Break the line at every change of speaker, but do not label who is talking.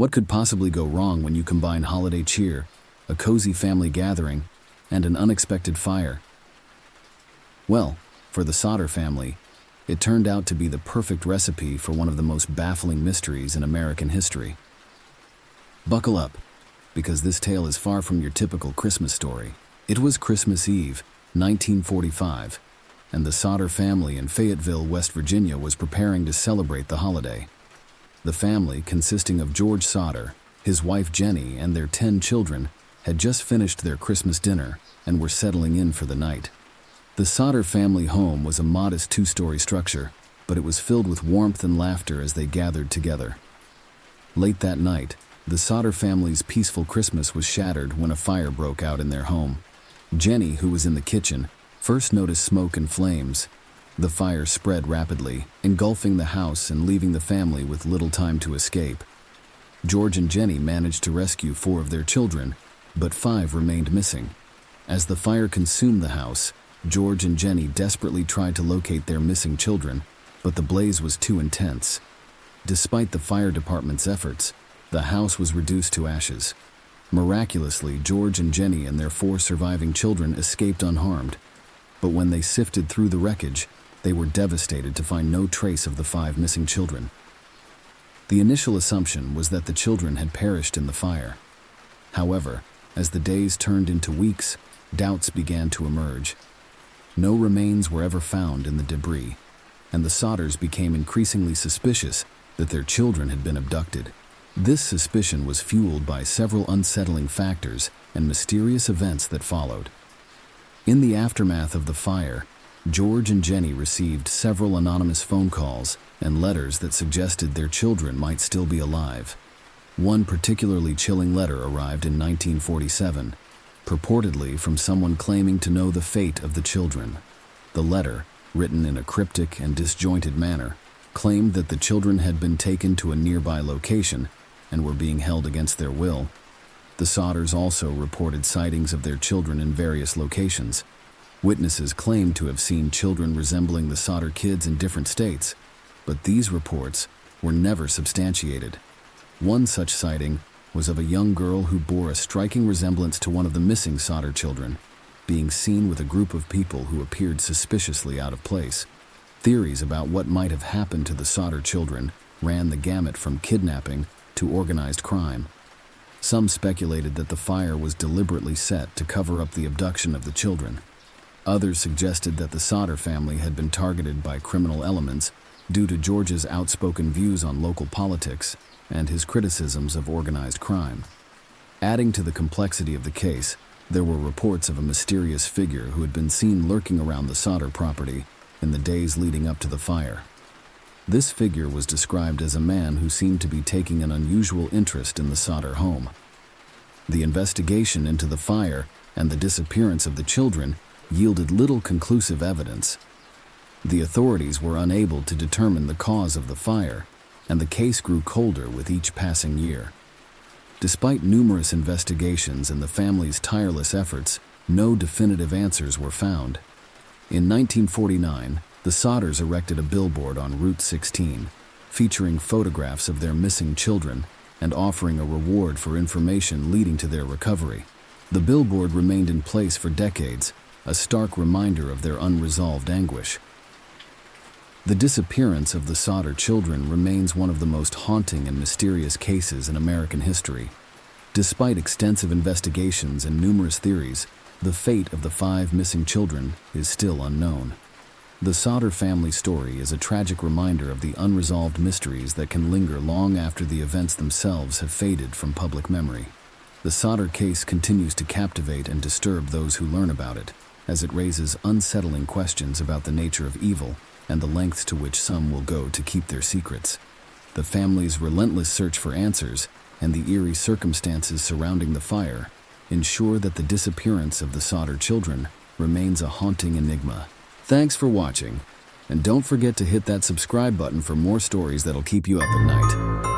What could possibly go wrong when you combine holiday cheer, a cozy family gathering, and an unexpected fire? Well, for the Sodder family, it turned out to be the perfect recipe for one of the most baffling mysteries in American history. Buckle up, because this tale is far from your typical Christmas story. It was Christmas Eve, 1945, and the Sodder family in Fayetteville, West Virginia was preparing to celebrate the holiday. The family, consisting of George Sodder, his wife Jennie, and their 10 children, had just finished their Christmas dinner and were settling in for the night. The Sodder family home was a modest 2-story structure, but it was filled with warmth and laughter as they gathered together. Late that night, the Sodder family's peaceful Christmas was shattered when a fire broke out in their home. Jennie, who was in the kitchen, first noticed smoke and flames. The fire spread rapidly, engulfing the house and leaving the family with little time to escape. George and Jennie managed to rescue 4 of their children, but 5 remained missing. As the fire consumed the house, George and Jennie desperately tried to locate their missing children, but the blaze was too intense. Despite the fire department's efforts, the house was reduced to ashes. Miraculously, George and Jennie and their 4 surviving children escaped unharmed. But when they sifted through the wreckage, they were devastated to find no trace of the 5 missing children. The initial assumption was that the children had perished in the fire. However, as the days turned into weeks, doubts began to emerge. No remains were ever found in the debris, and the Sodders became increasingly suspicious that their children had been abducted. This suspicion was fueled by several unsettling factors and mysterious events that followed. In the aftermath of the fire, George and Jennie received several anonymous phone calls and letters that suggested their children might still be alive. One particularly chilling letter arrived in 1947, purportedly from someone claiming to know the fate of the children. The letter, written in a cryptic and disjointed manner, claimed that the children had been taken to a nearby location and were being held against their will. The Sodders also reported sightings of their children in various locations. Witnesses claimed to have seen children resembling the Sodder kids in different states, but these reports were never substantiated. One such sighting was of a young girl who bore a striking resemblance to one of the missing Sodder children, being seen with a group of people who appeared suspiciously out of place. Theories about what might have happened to the Sodder children ran the gamut from kidnapping to organized crime. Some speculated that the fire was deliberately set to cover up the abduction of the children. Others suggested that the Sodder family had been targeted by criminal elements due to George's outspoken views on local politics and his criticisms of organized crime. Adding to the complexity of the case, there were reports of a mysterious figure who had been seen lurking around the Sodder property in the days leading up to the fire. This figure was described as a man who seemed to be taking an unusual interest in the Sodder home. The investigation into the fire and the disappearance of the children yielded little conclusive evidence. The authorities were unable to determine the cause of the fire, and the case grew colder with each passing year. Despite numerous investigations and the family's tireless efforts, no definitive answers were found. In 1949, the Sodders erected a billboard on Route 16, featuring photographs of their missing children and offering a reward for information leading to their recovery. The billboard remained in place for decades, a stark reminder of their unresolved anguish. The disappearance of the Sodder children remains one of the most haunting and mysterious cases in American history. Despite extensive investigations and numerous theories, the fate of the 5 missing children is still unknown. The Sodder family story is a tragic reminder of the unresolved mysteries that can linger long after the events themselves have faded from public memory. The Sodder case continues to captivate and disturb those who learn about it, as it raises unsettling questions about the nature of evil and the lengths to which some will go to keep their secrets. The family's relentless search for answers and the eerie circumstances surrounding the fire ensure that the disappearance of the Sodder children remains a haunting enigma. Thanks for watching, and don't forget to hit that subscribe button for more stories that'll keep you up at night.